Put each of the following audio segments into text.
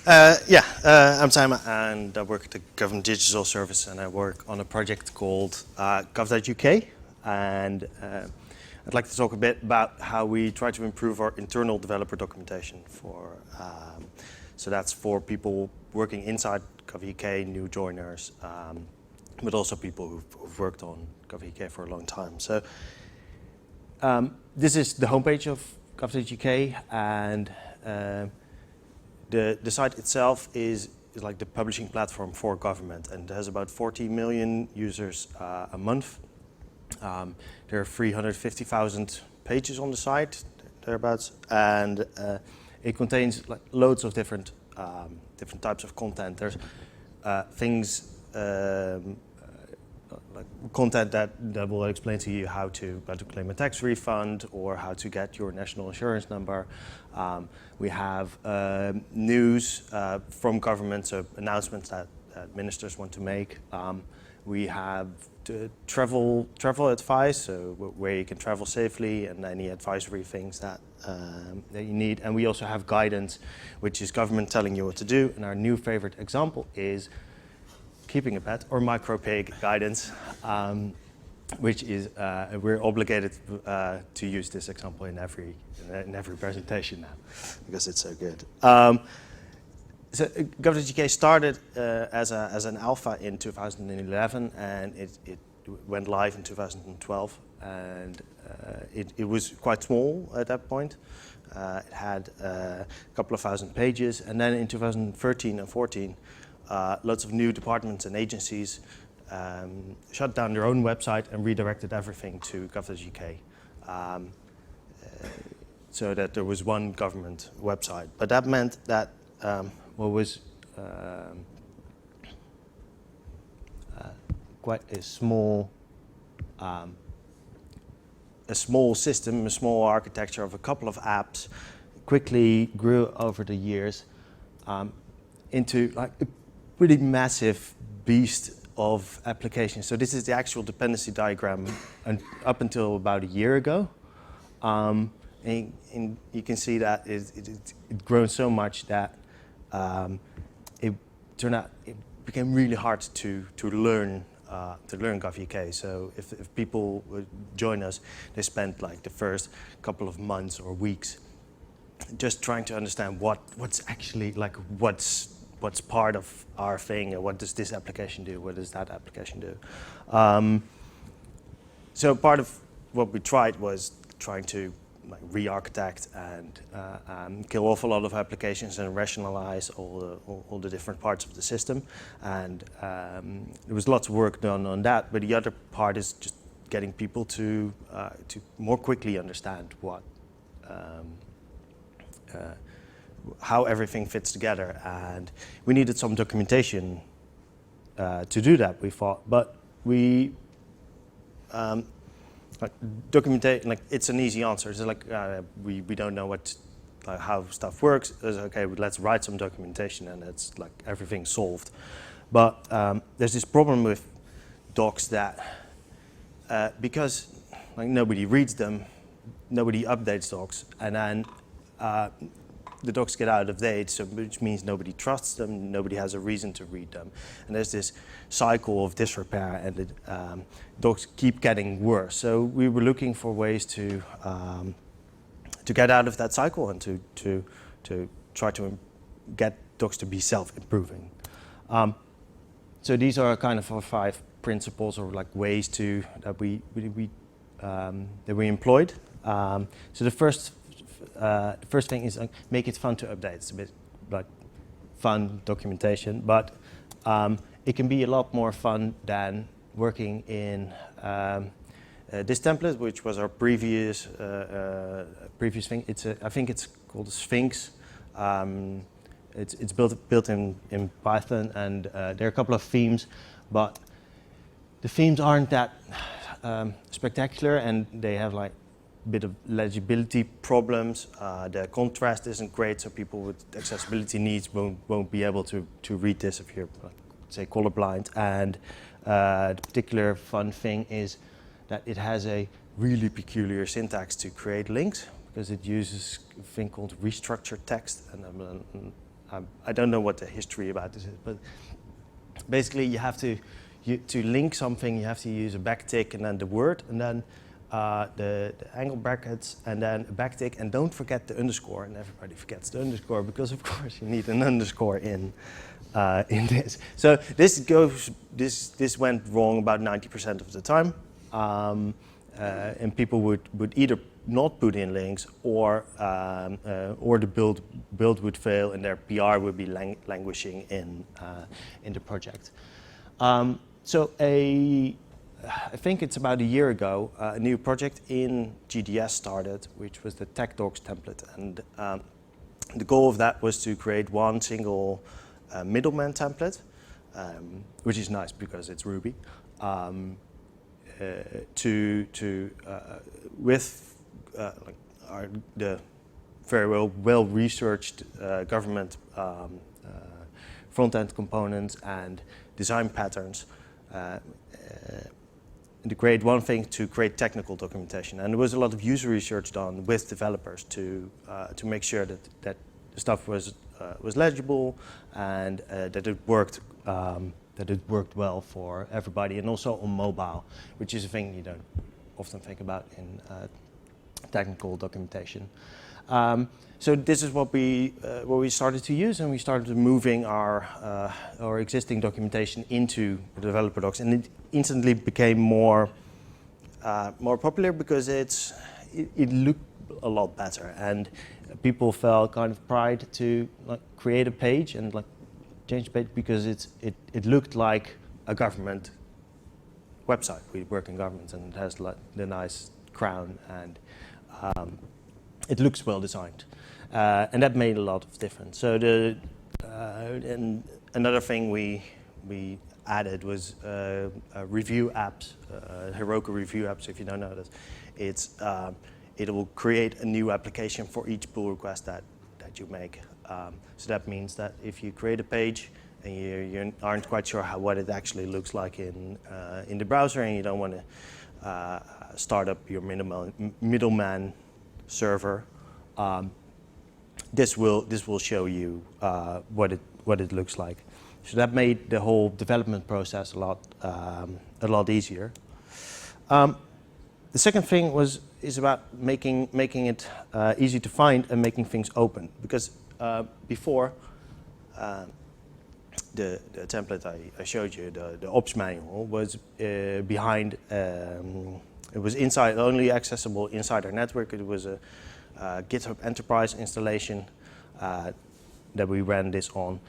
I'm Simon and I work at the Government Digital Service and I work on a project called Gov.uk, and I'd like to talk a bit about how we try to improve our internal developer documentation so that's for people working inside Gov.uk, new joiners, but also people who've worked on Gov.uk for a long time. So this is the homepage of Gov.uk, and the site itself is like the publishing platform for government, and it has about 40 million users a month. There are 350,000 pages on the site, thereabouts, and it contains like loads of different types of content. There's things like content that will explain to you how to claim a tax refund or how to get your national insurance number. We have news from government, so announcements that ministers want to make. We have travel advice, so where you can travel safely and any advisory things that you need. And we also have guidance, which is government telling you what to do. And our new favorite example is keeping a pet, or micro-pig guidance, which is we're obligated to use this example in every presentation now because it's so good. So Gov.uk started as an alpha in 2011, and it went live in 2012, and it was quite small at that point. It had a couple of thousand pages, and then in 2013 and 14, lots of new departments and agencies shut down their own website and redirected everything to Gov.uk, so that there was one government website. But that meant that what was quite a small system, a small architecture of a couple of apps, quickly grew over the years into like a pretty massive beast of applications. So this is the actual dependency diagram up until about a year ago. And you can see that it grown so much that it became really hard to learn Gov.uk. So if people would join us, they spent like the first couple of months or weeks just trying to understand what's actually like what's part of our thing, and what does this application do, what does that application do. So part of what we tried was trying to like re-architect and kill off a lot of applications and rationalize all the different parts of the system. And there was lots of work done on that, but the other part is just getting people to more quickly understand how everything fits together. And we needed some documentation to do that, we thought, but we documentate, like it's an easy answer. It's like we don't know how stuff works. It's okay, let's write some documentation and it's like everything's solved. But there's this problem with docs that because like nobody reads them, nobody updates docs, and then the docs get out of date, so which means nobody trusts them, nobody has a reason to read them. And there's this cycle of disrepair, and the docs keep getting worse. So we were looking for ways to get out of that cycle and to try to get docs to be self-improving. So these are kind of our 5 principles, or like ways that we employed. So the first thing is make it fun to update. It's a bit like fun documentation, but it can be a lot more fun than working in this template, which was our previous thing. I think it's called Sphinx. It's built in Python, and there are a couple of themes, but the themes aren't that spectacular, and they have like bit of legibility problems. The contrast isn't great, so people with accessibility needs won't be able to read this if you're, say, colorblind. And the particular fun thing is that it has a really peculiar syntax to create links, because it uses a thing called restructured text, and I don't know what the history about this is, but basically you have to link something, you have to use a backtick and then the word, and then the angle brackets, and then a backtick, and don't forget the underscore. And everybody forgets the underscore because, of course, you need an underscore in this. So this went wrong about 90% of the time, and people would either not put in links, or the build would fail, and their PR would be languishing in the project. So I think it's about a year ago, a new project in GDS started, which was the Tech Docs template, and the goal of that was to create one single middleman template, which is nice because it's Ruby, with the very well researched government front-end components and design patterns, to create one thing to create technical documentation. And there was a lot of user research done with developers to make sure that the stuff was legible, and that it worked well for everybody, and also on mobile, which is a thing you don't often think about in technical documentation. So this is what we started to use, and we started moving our existing documentation into the developer docs, and it instantly became more popular because it looked a lot better, and people felt kind of pride to create a page and change the page because it looked like a government website. We work in governments, and it has the nice crown, and it looks well designed, and that made a lot of difference. So and another thing we added was review apps, Heroku review apps. If you don't know this, it will create a new application for each pull request that you make. So that means that if you create a page and you aren't quite sure what it actually looks like in the browser, and you don't want to start up your middleman server, this will show you what it looks like. So that made the whole development process a lot easier. The second thing is about making it easy to find and making things open, because before the template I showed you, the ops manual, was behind. It was only accessible inside our network. It was a GitHub Enterprise installation that we ran this on.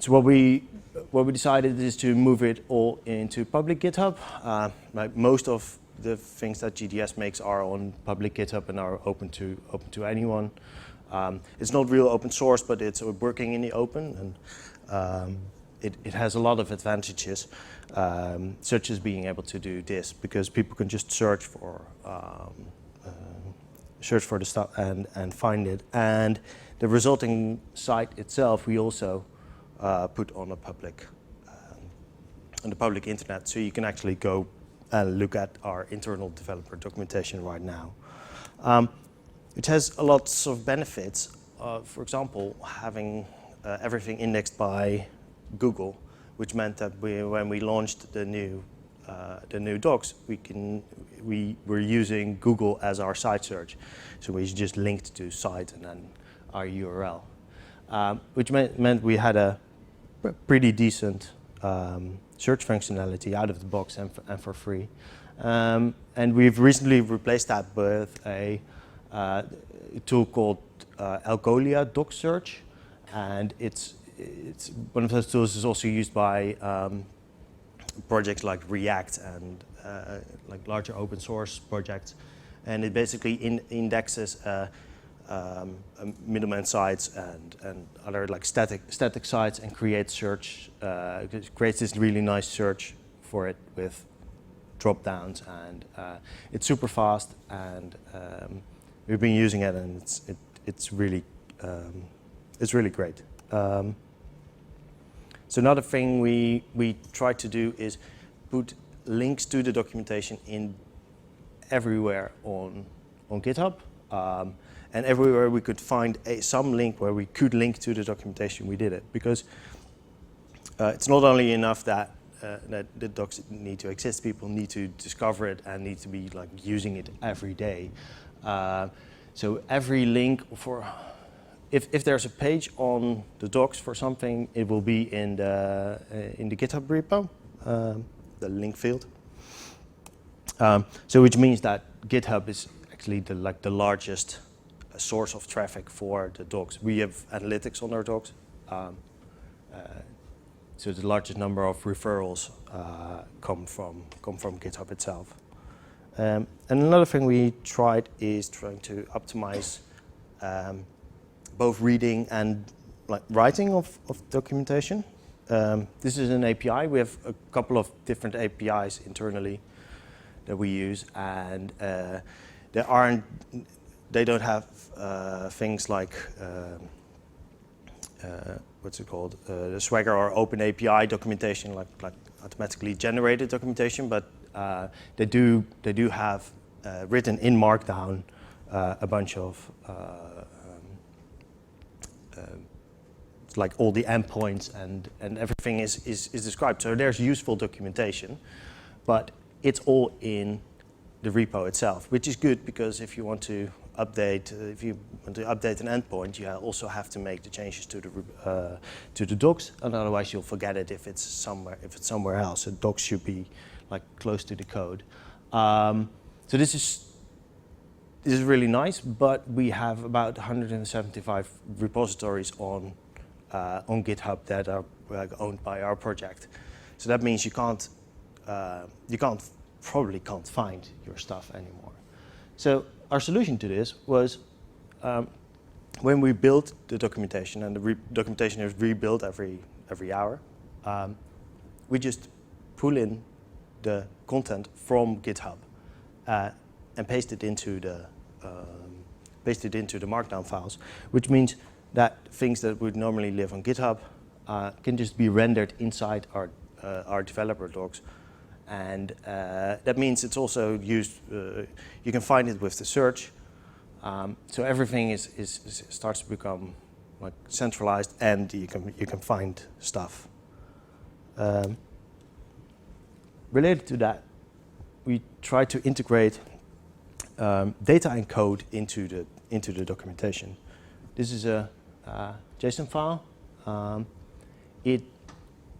So what we decided is to move it all into public GitHub. Like most of the things that GDS makes are on public GitHub and are open to anyone. It's not real open source, but it's working in the open, and it has a lot of advantages, such as being able to do this, because people can just search for the stuff and find it. And the resulting site itself, we also put on the public internet, so you can actually go and look at our internal developer documentation right now. It has lots of benefits. For example, having everything indexed by Google, which meant that when we launched the new docs, we were using Google as our site search. So we just linked to site and then our URL, which meant we had a pretty decent search functionality out of the box and for free. And we've recently replaced that with a tool called Algolia Doc Search, and it's one of those tools is also used by projects like React and like larger open source projects, and it basically indexes middleman sites and other like static sites, and creates this really nice search for it with drop downs, and it's super fast, and we've been using it, and it's really great. So another thing we try to do is put links to the documentation in everywhere on GitHub. And everywhere we could find some link where we could link to the documentation, we did it. Because it's not only enough that the docs need to exist, people need to discover it and need to be like using it every day. So every link for, if there's a page on the docs for something, it will be in the GitHub repo, the link field. So which means that GitHub is actually the largest source of traffic for the docs. We have analytics on our docs. So the largest number of referrals come from GitHub itself. And another thing we tried is trying to optimize both reading and writing of documentation. This is an API. We have a couple of different APIs internally that we use, and they don't have things like what's it called, the Swagger or Open API documentation, like automatically generated documentation, but they do have written in Markdown a bunch of like all the endpoints and everything is described. So there's useful documentation, but it's all in the repo itself, which is good because if you want to update, an endpoint, you also have to make the changes to the docs, and otherwise you'll forget it if it's somewhere else. So docs should be like close to the code. So this is really nice, but we have about 175 repositories on GitHub that are owned by our project. So that means you probably can't find your stuff anymore. So our solution to this was when we built the documentation, and the documentation is rebuilt every hour, we just pull in the content from GitHub and paste it into the Markdown files, which means that things that would normally live on GitHub can just be rendered inside our developer docs. And that means it's also used, you can find it with the search. So everything starts to become like centralized, and you can find stuff. Related to that, we try to integrate data and code into the documentation. This is a JSON file. It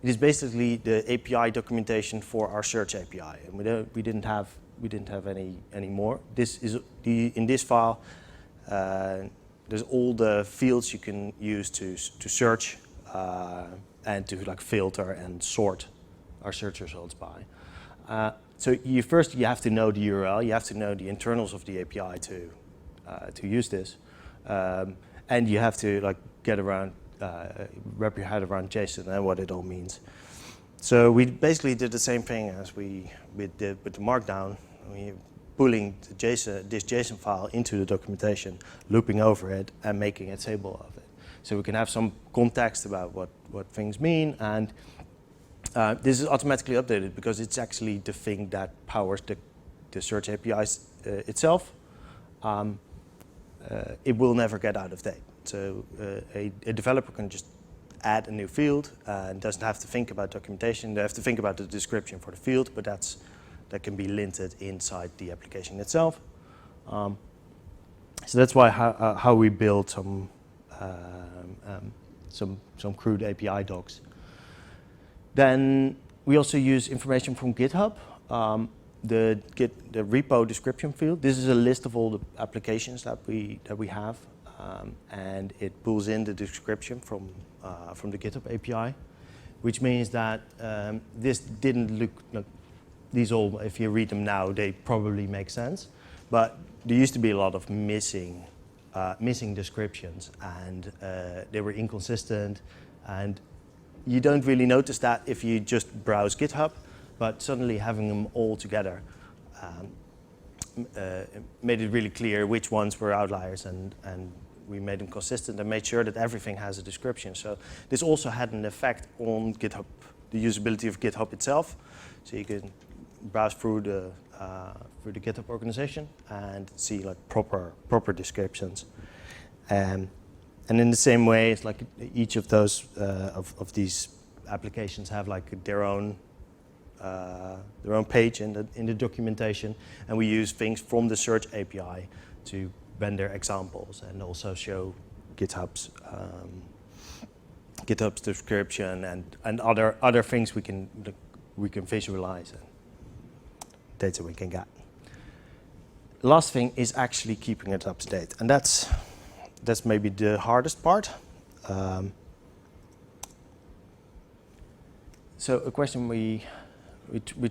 is basically the API documentation for our search API, and we didn't have any more. This is in this file. There's all the fields you can use to search and to like filter and sort our search results by. So first you have to know the URL. You have to know the internals of the API to use this, and you have to like wrap your head around JSON and what it all means. So we basically did the same thing as we did with the Markdown. We're pulling this JSON file into the documentation, looping over it, and making a table of it. So we can have some context about what things mean, and this is automatically updated because it's actually the thing that powers the search APIs itself. It will never get out of date. So a developer can just add a new field and doesn't have to think about documentation. They have to think about the description for the field, but that can be linted inside the application itself. So that's why how we build some crude API docs. Then we also use information from GitHub. The repo description field. This is a list of all the applications that we have. And it pulls in the description from the GitHub API, which means that this didn't look like these all. If you read them now, they probably make sense, but there used to be a lot of missing descriptions, and they were inconsistent, and you don't really notice that if you just browse GitHub, but suddenly having them all together made it really clear which ones were outliers, and we made them consistent and made sure that everything has a description. So this also had an effect on GitHub, the usability of GitHub itself. So you can browse through through the GitHub organization and see like proper descriptions. And in the same way, it's like each of those of these applications have like their own page in the documentation, and we use things from the search API to render examples and also show GitHub's description and other things we can visualize and data we can get. Last thing is actually keeping it up to date, and that's maybe the hardest part. So a question we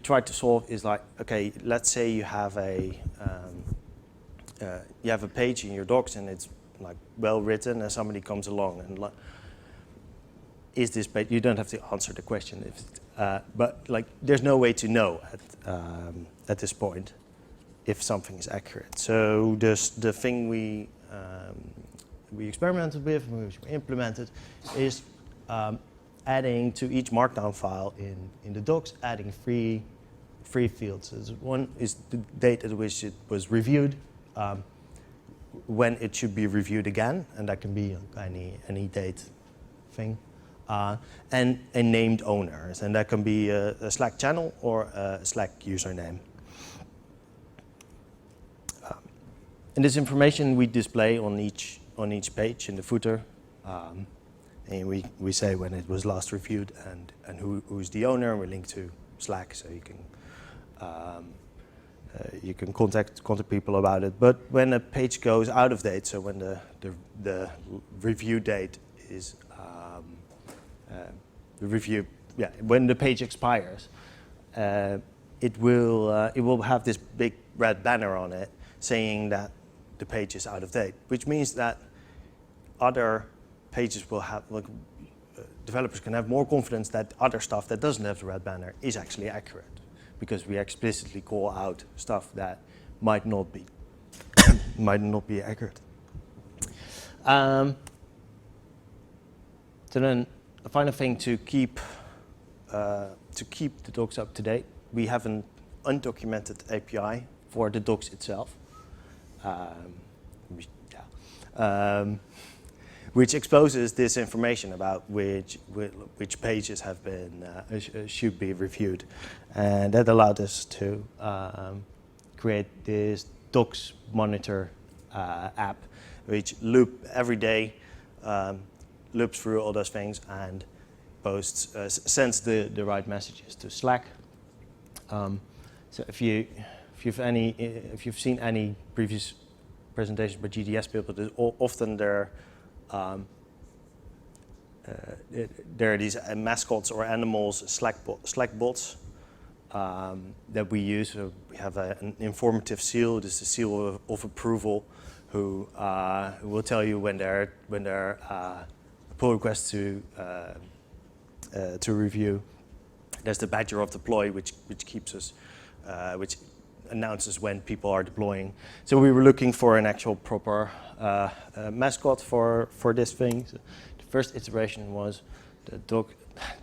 tried to solve is like, okay, let's say you have a page in your docs and it's like well written, and somebody comes along and like, is this page? You don't have to answer the question, but like there's no way to know at this point if something is accurate. So the thing we experimented with, which we implemented, is adding to each markdown file in the docs, adding three fields. So one is the date at which it was reviewed, when it should be reviewed again, and that can be any date thing, and a named owner, and that can be a Slack channel or a Slack username. And this information we display on each page in the footer. And we say when it was last reviewed and who's the owner, and we link to Slack so you can contact people about it. But when a page goes out of date, so when the review date is when the page expires, it will have this big red banner on it saying that the page is out of date, which means that other pages will have, like, developers can have more confidence that other stuff that doesn't have the red banner is actually accurate, because we explicitly call out stuff that might not be accurate. So then, a final thing to keep the docs up to date, we have an undocumented API for the docs itself. Which exposes this information about which pages have been should be reviewed, and that allowed us to create this docs monitor app, which every day loops through all those things and sends the right messages to Slack. So if you've seen any previous presentations by GDS people, often there are these mascots or animals, Slack bots that we use. So we have an informative seal. This is the seal of approval, who will tell you when there are pull requests to review. There's the badger of deploy, which keeps us, which announces when people are deploying. So we were looking for an actual proper mascot for this thing. So the first iteration was the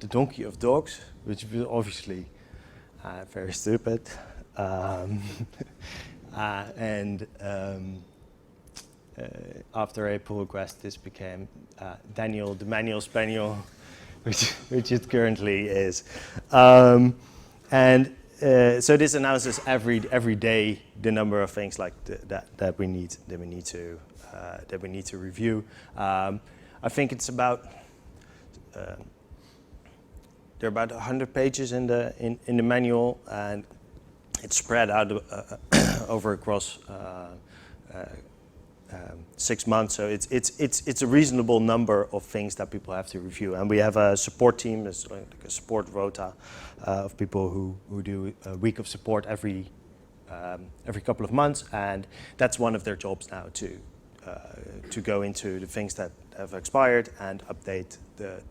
donkey of dogs, which was obviously very stupid. After a pull request, this became Daniel the Manual Spaniel, which it currently is. So this announces every day the number of things like that we need to review. I think it's about there are about 100 pages in the manual, and it's spread out over across 6 months. So it's a reasonable number of things that people have to review, and we have a support team. There's like a support rota of people who do a week of support every couple of months, and that's one of their jobs now to go into the things that have expired and update the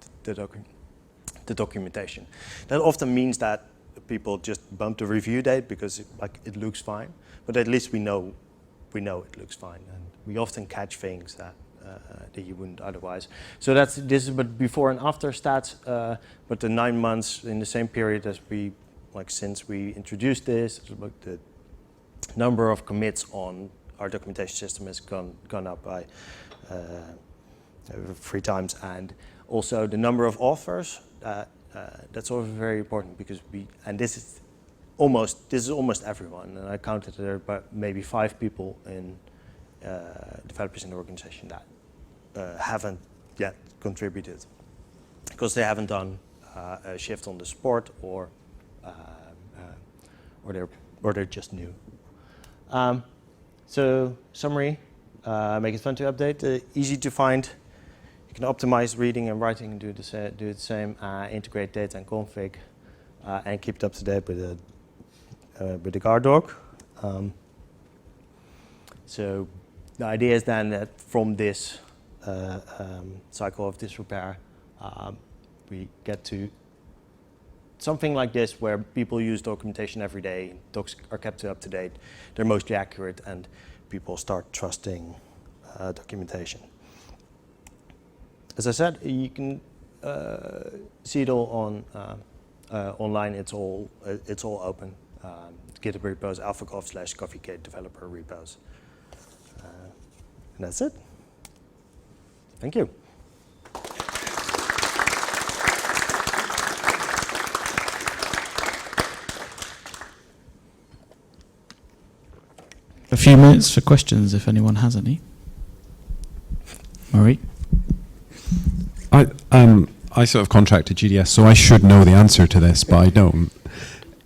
documentation. That often means that people just bump the review date because it looks fine, but at least we know it looks fine, and we often catch things that you wouldn't otherwise. So this is but before and after stats, but the 9 months in the same period as since we introduced this, number of commits on our documentation system has gone up by 3 times, and also the number of authors. That's also very important because this is almost everyone, and I counted there about maybe 5 people in developers in the organization that haven't yet contributed because they haven't done a shift on the support or they're just new. So summary, make it fun to update, easy to find. You can optimize reading and writing and do the same, integrate data and config, and keep it up to date with the guard dog. So the idea is then that from this cycle of disrepair, we get to something like this where people use documentation every day, docs are kept up to date, they're mostly accurate, and people start trusting documentation. As I said, you can see it all on online. It's all open. GitHub repos, alphagov/coffeecake developer repos, and that's it. Thank you. A few minutes for questions if anyone has any. Murray? I sort of contracted GDS, so I should know the answer to this, but I don't.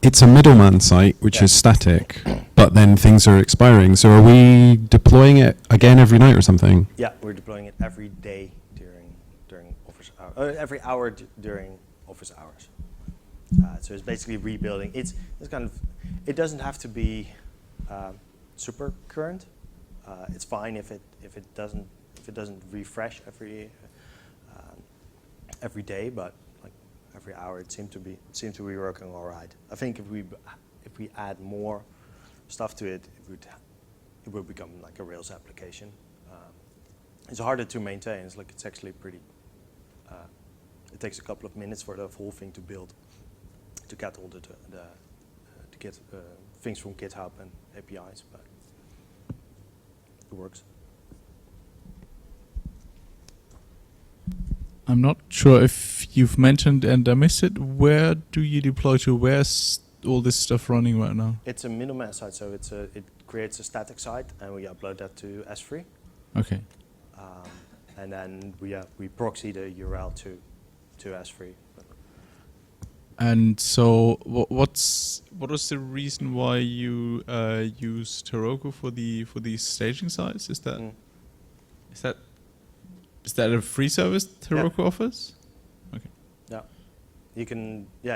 It's a middleman site, which is static, but then things are expiring. So are we deploying it again every night or something? Yeah, we're deploying it every day during office hours, every hour during office hours. So it's basically rebuilding. It's kind of, it doesn't have to be super current. It's fine if it doesn't refresh every day, but like every hour it seemed to be working all right. I think if we add more stuff to it, it would become like a Rails application. It's harder to maintain. It's actually pretty. It takes a couple of minutes for the whole thing to build, to get all to get things from GitHub and APIs, but it works. I'm not sure if you've mentioned and I missed it. Where do you deploy to? Where's all this stuff running right now? It's a middleman site, so it creates a static site, and we upload that to S3. Okay. And then we proxy the URL to S3. And so, what was the reason why you used Heroku for these staging sites? Is that a free service Heroku offers? Okay. Yeah,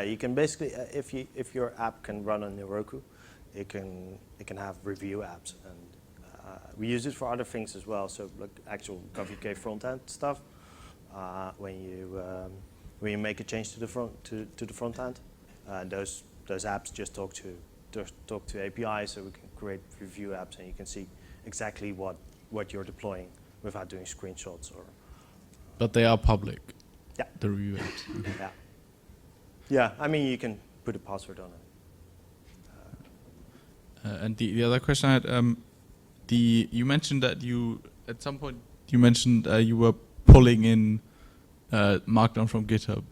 you can basically if your app can run on Heroku, it can have review apps, and we use it for other things as well. So like actual CoffeeK front end stuff, when you make a change to the front end, those apps just talk to APIs, so we can create review apps, and you can see exactly what you're deploying without doing screenshots or. But they are public. Yeah. The review apps. Okay. Yeah. Yeah. I mean, you can put a password on it. And the other question I had, you mentioned that at some point you mentioned you were pulling in Markdown from GitHub,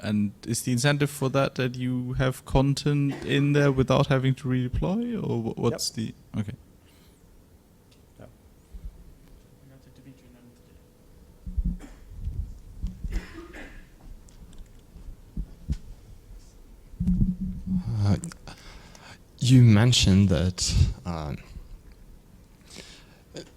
and is the incentive for that you have content in there without having to redeploy, or what's the okay? You mentioned that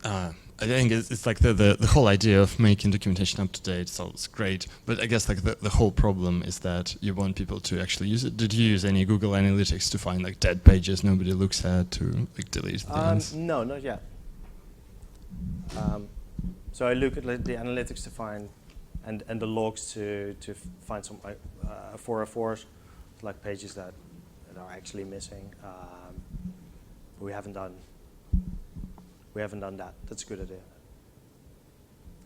I think it's like the whole idea of making documentation up to date sounds great, but I guess like the whole problem is that you want people to actually use it. Did you use any Google Analytics to find like dead pages nobody looks at to like delete things? No, not yet. So I look at the analytics to find and the logs to find some 404s, like pages that are actually missing. We haven't done that. That's a good idea.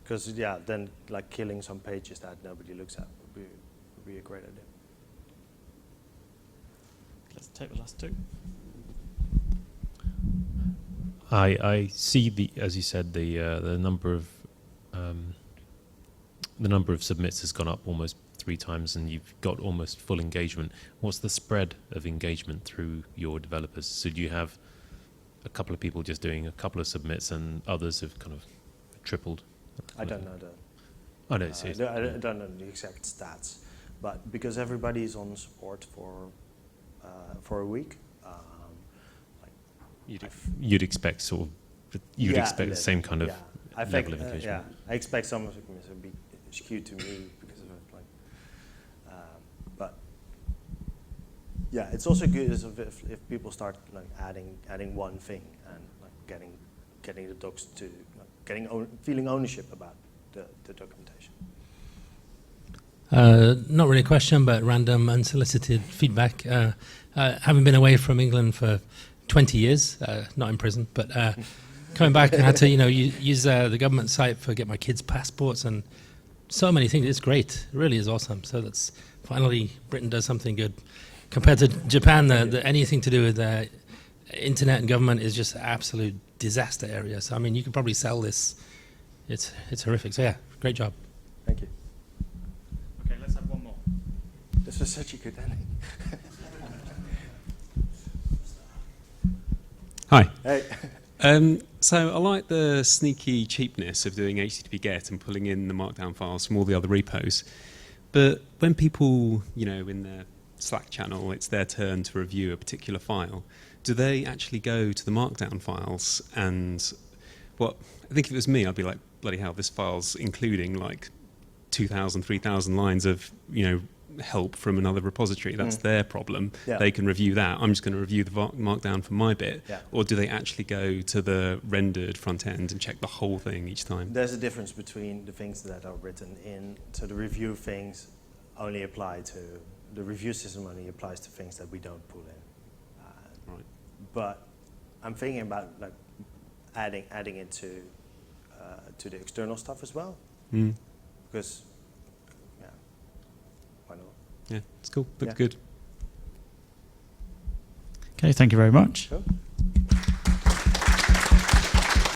Because then like killing some pages that nobody looks at would be a great idea. Let's take the last two. I see as you said, the number of submits has gone up almost 3 times, and you've got almost full engagement. What's the spread of engagement through your developers? So do you have a couple of people just doing a couple of submits, and others have kind of tripled? I don't know Oh no, I don't know the exact stats, but because everybody is on support for a week, you'd expect sort of expect the same kind of level of engagement. Yeah, I expect some of it to be skewed to me because of it. But yeah, it's also good if people start like adding one thing and like getting the docs to feeling ownership about the documentation. Not really a question, but random unsolicited feedback. Having been away from England for 20 years, not in prison, but coming back, I had to use the government site for get my kids' passports and so many things. It's great. It really is awesome. So that's finally Britain does something good. Compared to Japan, anything to do with internet and government is just an absolute disaster area. So I mean, you could probably sell this. It's horrific. So yeah, great job. Thank you. Okay, let's have one more. This was such a good ending. Hi. Hey. So I like the sneaky cheapness of doing HTTP GET and pulling in the markdown files from all the other repos. But when people, in their Slack channel, it's their turn to review a particular file, do they actually go to the markdown files? And I think if it was me, I'd be like, bloody hell, this file's including like 2,000, 3,000 lines of, help from another repository. That's their problem. Yeah. They can review that. I'm just going to review the markdown for my bit. Yeah. Or do they actually go to the rendered front end and check the whole thing each time? There's a difference between the things that are written in. So the review things only apply to the review system only applies to things that we don't pull in. Right. But I'm thinking about like adding it to the external stuff as well, because why not? Yeah, it's cool. Looks Yeah. good. Okay, thank you very much. Cool.